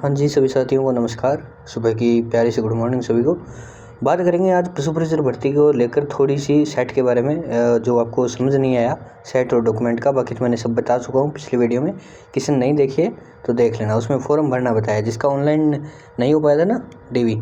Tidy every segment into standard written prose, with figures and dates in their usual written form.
हाँ जी, सभी साथियों को नमस्कार। सुबह की प्यारी सी गुड मॉर्निंग सभी को। बात करेंगे आज पशु परिचर भर्ती को लेकर थोड़ी सी सेट के बारे में, जो आपको समझ नहीं आया सेट और डॉक्यूमेंट का। बाकी तो मैंने सब बता चुका हूँ पिछली वीडियो में। किसी ने नहीं देखी है तो देख लेना। उसमें फॉर्म भरना बताया, जिसका ऑनलाइन नहीं हो पाया था ना डीवी,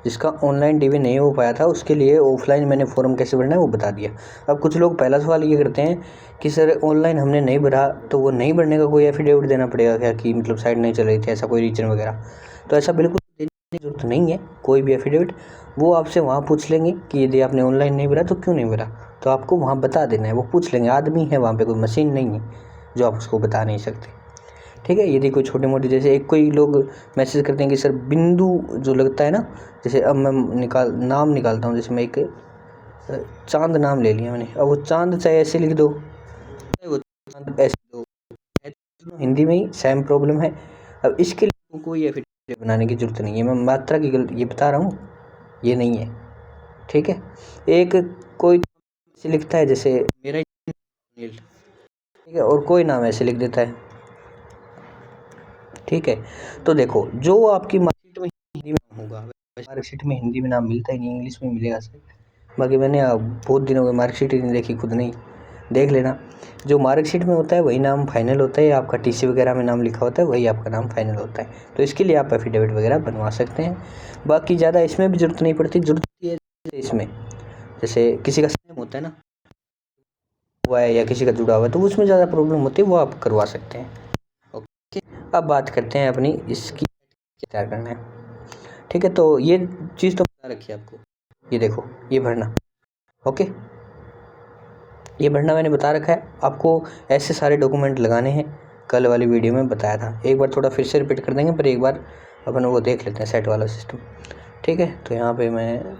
जिसका ऑनलाइन डीवी नहीं हो पाया था उसके लिए ऑफलाइन मैंने फॉर्म कैसे भरना है वो बता दिया। अब कुछ लोग पहला सवाल ये करते हैं कि सर ऑनलाइन हमने नहीं भरा तो वो नहीं भरने का कोई एफिडेविट देना पड़ेगा क्या, कि मतलब साइट नहीं चल रही थी, ऐसा कोई रीजन वगैरह। तो ऐसा बिल्कुल देने की जरूरत नहीं है कोई भी एफिडेविट। वो आपसे वहाँ पूछ लेंगे कि यदि आपने ऑनलाइन नहीं भरा तो क्यों नहीं भरा, तो आपको वहाँ बता देना है। वो पूछ लेंगे, आदमी है वहाँ पे, कोई मशीन नहीं है जो आप उसको बता नहीं सकते। ठीक है। यदि कोई छोटी मोटी, जैसे एक कोई लोग मैसेज करते हैं कि सर बिंदु जो लगता है ना, जैसे अब मैं नाम निकालता हूँ, जैसे मैं एक चांद नाम ले लिया मैंने, अब वो चांद चाहे ऐसे लिख दो, वो चांद ऐसे दो, हिंदी में ही सेम प्रॉब्लम है। अब इसके लिए कोई एफिडेविट बनाने की जरूरत नहीं है। मैं मात्रा की ये बता रहा हूँ, ये नहीं है। ठीक है। एक कोई ऐसे लिखता है, जैसे मेरा नील, ठीक है, और कोई नाम ऐसे लिख देता है। ठीक है। तो देखो, जो आपकी मार्कशीट में हिंदी में नाम होगा, मार्कशीट में हिंदी में नाम मिलता ही नहीं, इंग्लिश में मिलेगा सर। बाकी मैंने बहुत दिनों में मार्कशीट ही नहीं देखी, खुद नहीं, देख लेना। जो मार्कशीट में होता है वही नाम फाइनल होता है, आपका टीसी वगैरह में नाम लिखा होता है वही आपका नाम फाइनल होता है। तो इसके लिए आप एफिडेविट वगैरह बनवा सकते हैं। बाकी ज़्यादा इसमें भी जरूरत नहीं पड़ती। जरूरत है इसमें, जैसे किसी का सेम होता है ना, हुआ है या किसी का जुड़ा हुआ है, तो उसमें ज़्यादा प्रॉब्लम होती है, वो आप करवा सकते हैं। ओके। अब बात करते हैं अपनी इसकी तैयार करना है। ठीक है। तो ये चीज़ तो बता रखी है आपको, ये देखो, ये भरना। ओके, ये भरना मैंने बता रखा है आपको। ऐसे सारे डॉक्यूमेंट लगाने हैं, कल वाली वीडियो में बताया था। एक बार थोड़ा फिर से रिपीट कर देंगे, पर एक बार अपन वो देख लेते हैं सेट वाला सिस्टम। ठीक है। तो यहाँ पे मैं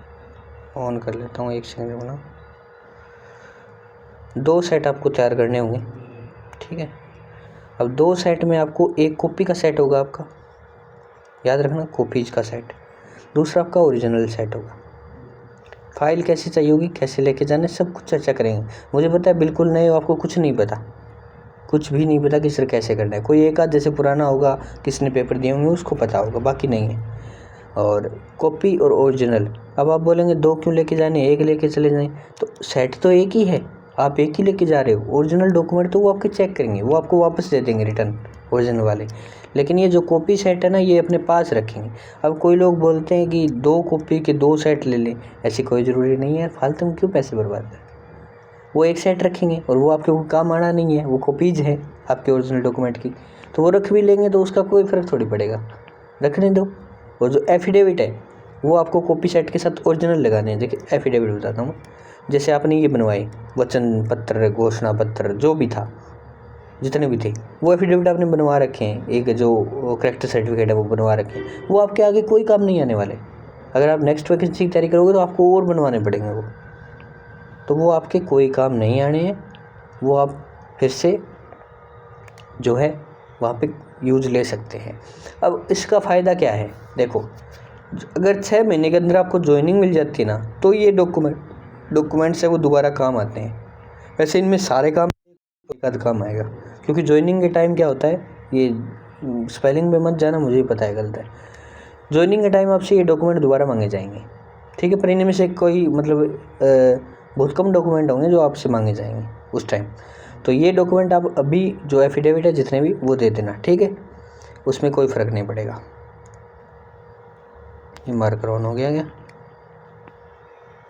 ऑन कर लेता हूँ, एक सेकंड बना। 2 सेट आपको तैयार करने होंगे। ठीक है। अब 2 सेट में आपको एक कॉपी का सेट होगा आपका, याद रखना, कॉपीज का सेट। दूसरा आपका ओरिजिनल सेट होगा। फाइल कैसी चाहिए होगी, कैसे लेके जाने, सब कुछ चर्चा करेंगे। मुझे पता है बिल्कुल नए हो, आपको कुछ नहीं पता, कुछ भी नहीं पता कि सर कैसे करना है। कोई एक आध जैसे पुराना होगा, किसने पेपर दिए होंगे उसको पता होगा, बाकी नहीं है। और कॉपी और ओरिजिनल, अब आप बोलेंगे 2 क्यों लेके जाने, एक लेके चले जाएं। तो सेट तो एक ही है, आप एक ही लेके जा रहे हो। ओरिजिनल डॉक्यूमेंट तो वो आपके चेक करेंगे, वो आपको वापस दे देंगे रिटर्न, ओरिजिनल वाले। लेकिन ये जो कॉपी सेट है ना, ये अपने पास रखेंगे। अब कोई लोग बोलते हैं कि 2 कॉपी के 2 सेट ले लें, ऐसी कोई ज़रूरी नहीं है। फालतू में क्यों पैसे बर्बाद करें। वो एक सेट रखेंगे और वो आपके काम आना नहीं है, वो कॉपीज है आपके ओरिजिनल डॉक्यूमेंट की, तो वो रख भी लेंगे तो उसका कोई फ़र्क थोड़ी पड़ेगा, रखने दो। और जो एफिडेविट है वो आपको कॉपी सेट के साथ ओरिजिनल लगाने हैं। देखिए एफिडेविट बताता हूँ, जैसे आपने ये बनवाई, वचन पत्र, घोषणा पत्र, जो भी था, जितने भी थे, वो एफिडेविट आपने बनवा रखे हैं। एक जो करेक्टर सर्टिफिकेट है वो बनवा रखे हैं, वो आपके आगे कोई काम नहीं आने वाले। अगर आप नेक्स्ट वैकेंसी की तैयारी करोगे तो आपको और बनवाने पड़ेंगे वो, तो वो आपके कोई काम नहीं आने हैं। वो आप फिर से जो है वहाँ पे यूज ले सकते हैं। अब इसका फ़ायदा क्या है, देखो, अगर 6 महीने के अंदर आपको ज्वाइनिंग मिल जाती है ना, तो ये डॉक्यूमेंट्स है वो दोबारा काम आते हैं। वैसे इनमें सारे काम, एक आध काम आएगा, क्योंकि ज्वाइनिंग के टाइम क्या होता है, ये स्पेलिंग में मत जाना, मुझे ही पता है गलत है। ज्वाइनिंग के टाइम आपसे ये डॉक्यूमेंट दोबारा मांगे जाएंगे। ठीक है। पर इनमें से कोई मतलब बहुत कम डॉक्यूमेंट होंगे जो आपसे मांगे जाएंगे उस टाइम। तो ये डॉक्यूमेंट आप अभी जो एफिडेविट है जितने भी, वो दे देना। ठीक है। उसमें कोई फ़र्क नहीं पड़ेगा। ये मार्कर ऑन हो गया क्या,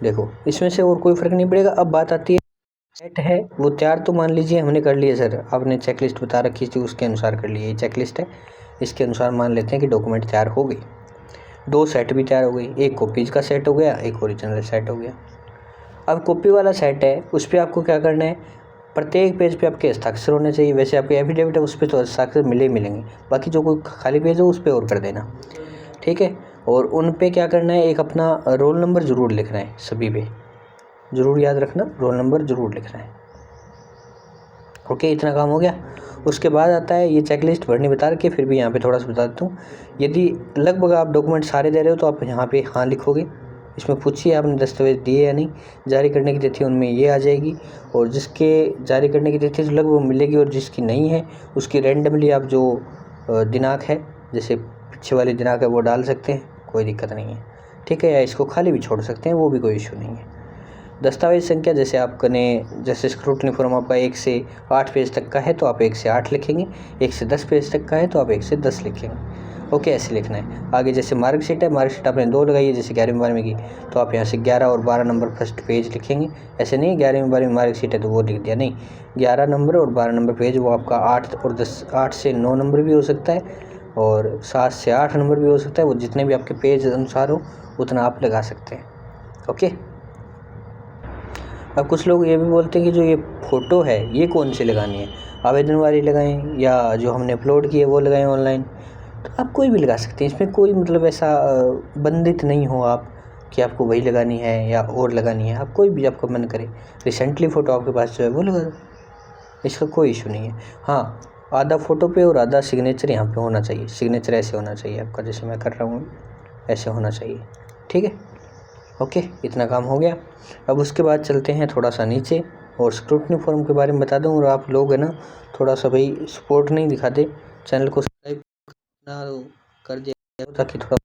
देखो, इसमें से और कोई फ़र्क नहीं पड़ेगा। अब बात आती है, सेट है वो तैयार तो मान लीजिए हमने कर लिया सर, आपने चेकलिस्ट बता रखी थी उसके अनुसार कर लिए, ये चेकलिस्ट है, इसके अनुसार मान लेते हैं कि डॉक्यूमेंट तैयार हो गई। 2 सेट भी तैयार हो गई, एक कॉपीज का सेट हो गया, एक ओरिजिनल सेट हो गया। अब कॉपी वाला सेट है, उस पर आपको क्या करना है, प्रत्येक पेज पे आपके हस्ताक्षर होने चाहिए। वैसे आपके एफिडेविट है उस पर तो हस्ताक्षर मिलेंगे, बाकी जो कोई खाली पेज हो उस पर और कर देना। ठीक है। और उन पे क्या करना है, एक अपना रोल नंबर ज़रूर लिखना है, सभी पे ज़रूर याद रखना, रोल नंबर ज़रूर लिखना है। ओके, इतना काम हो गया। उसके बाद आता है ये चेकलिस्ट भरनी बता रखी है, फिर भी यहाँ पे थोड़ा सा बता देता हूँ। यदि लगभग आप डॉक्यूमेंट सारे दे रहे हो तो आप यहाँ पे हाँ लिखोगे। इसमें पूछिए आपने दस्तावेज़ दिए या नहीं, जारी करने की तिथि उनमें ये आ जाएगी, और जिसके जारी करने की तिथि लगभग मिलेगी, और जिसकी नहीं है उसकी रैंडमली आप जो दिनांक है, जैसे अच्छे वाले दिनांक है वो डाल सकते हैं, कोई दिक्कत नहीं है, ठीक है। या इसको खाली भी छोड़ सकते हैं, वो भी कोई इशू नहीं है। दस्तावेज संख्या जैसे जैसे स्क्रूटनी फॉर्म आपका 1 से 8 पेज तक का है तो आप 1 से 8 लिखेंगे, 1 से 10 पेज तक का है तो आप 1 से 10 लिखेंगे। ओके, ऐसे लिखना है। आगे जैसे मार्कशीट है, मार्कशीट आपने 2 लगाई है, जैसे 11वीं 12वीं की, तो आप यहाँ से 11 और 12 नंबर फर्स्ट पेज लिखेंगे। ऐसे नहीं 11वीं 12वीं मार्कशीट है तो वो लिख दिया, नहीं, 11 नंबर और 12 नंबर पेज, वो आपका 8 और 10, 8 से 9 नंबर भी हो सकता है और 7 से 8 नंबर भी हो सकता है। वो जितने भी आपके पेज अनुसार हो उतना आप लगा सकते हैं। ओके। अब कुछ लोग ये भी बोलते हैं कि जो ये फ़ोटो है ये कौन सी लगानी है, आवेदन वाली लगाएं या जो हमने अपलोड की है वो लगाएं ऑनलाइन। तो आप कोई भी लगा सकते हैं, इसमें कोई मतलब ऐसा बंधित नहीं हो आप कि आपको वही लगानी है या और लगानी है। आप कोई भी आपका मन करे, रिसेंटली फ़ोटो आपके पास जो है वो लगा दो, इसका कोई इशू नहीं है। हाँ, आधा फ़ोटो पे और आधा सिग्नेचर यहाँ पे होना चाहिए। सिग्नेचर ऐसे होना चाहिए आपका, जैसे मैं कर रहा हूँ ऐसे होना चाहिए, ठीक है। ओके, इतना काम हो गया। अब उसके बाद चलते हैं थोड़ा सा नीचे और स्क्रूटनी फॉर्म के बारे में बता दूँ। और आप लोग है ना थोड़ा सा भाई सपोर्ट नहीं दिखाते, चैनल को सब्सक्राइब करना कर दिया ताकि थोड़ा।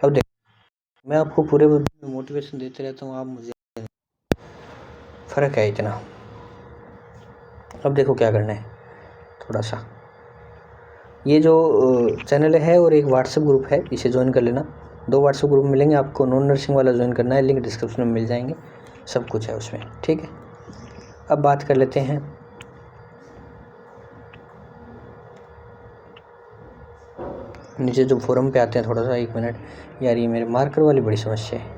अब देखो, मैं आपको पूरे मोटिवेशन देते रहता हूँ, आप मुझे फ़र्क है इतना। अब देखो क्या करना है, थोड़ा सा ये जो चैनल है और एक व्हाट्सएप ग्रुप है, इसे ज्वाइन कर लेना। 2 व्हाट्सएप ग्रुप मिलेंगे आपको, नॉन नर्सिंग वाला ज्वाइन करना है, लिंक डिस्क्रिप्शन में मिल जाएंगे, सब कुछ है उसमें, ठीक है। अब बात कर लेते हैं नीचे जो फोरम पे आते हैं, थोड़ा सा 1 मिनट यार, ये मेरे मार्कर वाली बड़ी समस्या है।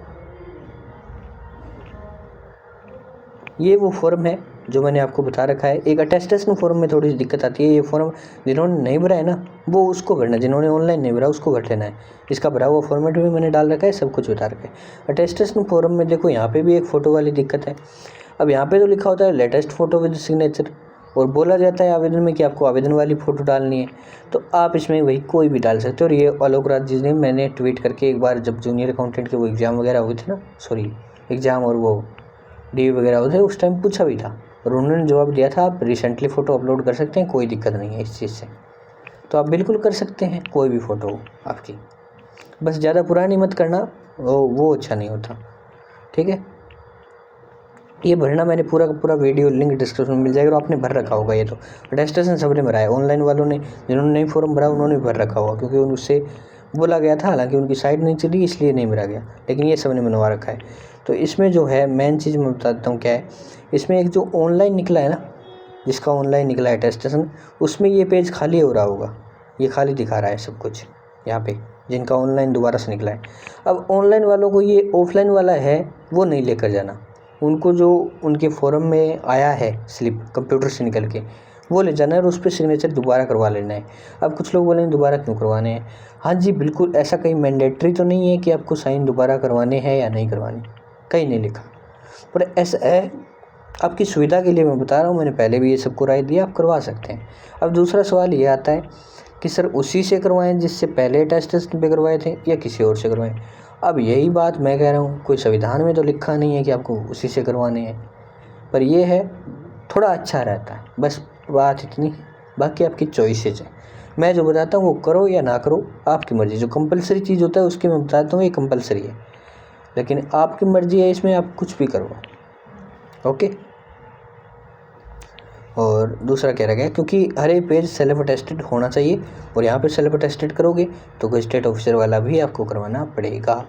ये वो फॉर्म है जो मैंने आपको बता रखा है। एक अटेस्टेशन फॉर्म में थोड़ी सी दिक्कत आती है। ये फॉर्म जिन्होंने नहीं भरा है ना वो उसको भरना, जिन्होंने ऑनलाइन नहीं भरा उसको भर लेना है। इसका भरा हुआ फॉर्मेट भी मैंने डाल रखा है, सब कुछ बता रखा है। अटेस्टेशन फॉर्म में देखो यहाँ पे भी एक फ़ोटो वाली दिक्कत है। अब यहाँ पे तो लिखा होता है लेटेस्ट फ़ोटो विद सिग्नेचर, और बोला जाता है आवेदन में कि आपको आवेदन वाली फ़ोटो डालनी है, तो आप इसमें वही कोई भी डाल सकते हो। और ये आलोक राज जी ने मैंने ट्वीट करके एक बार, जब जूनियर अकाउंटेंट के वो एग्ज़ाम वगैरह हुए थे ना, सॉरी एग्ज़ाम और वो डी वगैरह होते उस टाइम पूछा भी था और उन्होंने जवाब दिया था, आप रिसेंटली फ़ोटो अपलोड कर सकते हैं, कोई दिक्कत नहीं है इस चीज़ से। तो आप बिल्कुल कर सकते हैं, कोई भी फ़ोटो हो आपकी, बस ज़्यादा पुरानी मत करना, वो अच्छा नहीं होता, ठीक है। ये भरना मैंने पूरा का पूरा वीडियो लिंक डिस्क्रिप्शन में मिल जाएगा, और आपने भर रखा होगा। ये तो रजिस्ट्रेशन सबने भरा है, ऑनलाइन वालों ने, जिन्होंने नहीं फॉर्म भरा उन्होंने भर रखा होगा, क्योंकि उससे बोला गया था, हालांकि उनकी साइट नहीं चली इसलिए नहीं भरा गया, लेकिन ये सबने बनवा रखा है। तो इसमें जो है मेन चीज़ मैं बताता हूँ क्या है। इसमें एक जो ऑनलाइन निकला है ना, जिसका ऑनलाइन निकला है अटेस्टेशन, उसमें ये पेज खाली हो रहा होगा, ये खाली दिखा रहा है सब कुछ यहाँ पे, जिनका ऑनलाइन दोबारा से निकला है। अब ऑनलाइन वालों को ये ऑफलाइन वाला है वो नहीं लेकर जाना, उनको जो उनके फॉर्म में आया है स्लिप कंप्यूटर से निकल के वो ले जाना है और उस पर सिग्नेचर दोबारा करवा लेना है। अब कुछ लोग बोलेंगे दोबारा क्यों करवाने हैं, हाँ जी बिल्कुल, ऐसा कहीं मैंडेटरी तो नहीं है कि आपको साइन दोबारा करवाने हैं या नहीं करवाने, कहीं नहीं लिखा, पर ऐसा है आपकी सुविधा के लिए मैं बता रहा हूँ। मैंने पहले भी ये सबको राय दिया, आप करवा सकते हैं। अब दूसरा सवाल ये आता है कि सर उसी से करवाएं जिससे पहले टेस्ट पे करवाए थे या किसी और से करवाएं। अब यही बात मैं कह रहा हूँ, कोई संविधान में तो लिखा नहीं है कि आपको उसी से करवाने हैं, पर ये है थोड़ा अच्छा रहता है, बस बात इतनी, बाकी आपकी चॉइसेज है। मैं जो बताता हूँ वो करो या ना करो, आपकी मर्ज़ी। जो कंपलसरी चीज़ होता है उसकी मैं बताता हूँ ये कंपलसरी है, लेकिन आपकी मर्ज़ी है, इसमें आप कुछ भी करवाओ। ओके। और दूसरा क्या रह गया, क्योंकि हर एक पेज सेल्फ अटेस्टेड होना चाहिए, और यहाँ पे सेल्फ अटेस्टेड करोगे तो कोई स्टेट ऑफिसर वाला भी आपको करवाना पड़ेगा,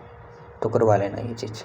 तो करवा लेना ये चीज़।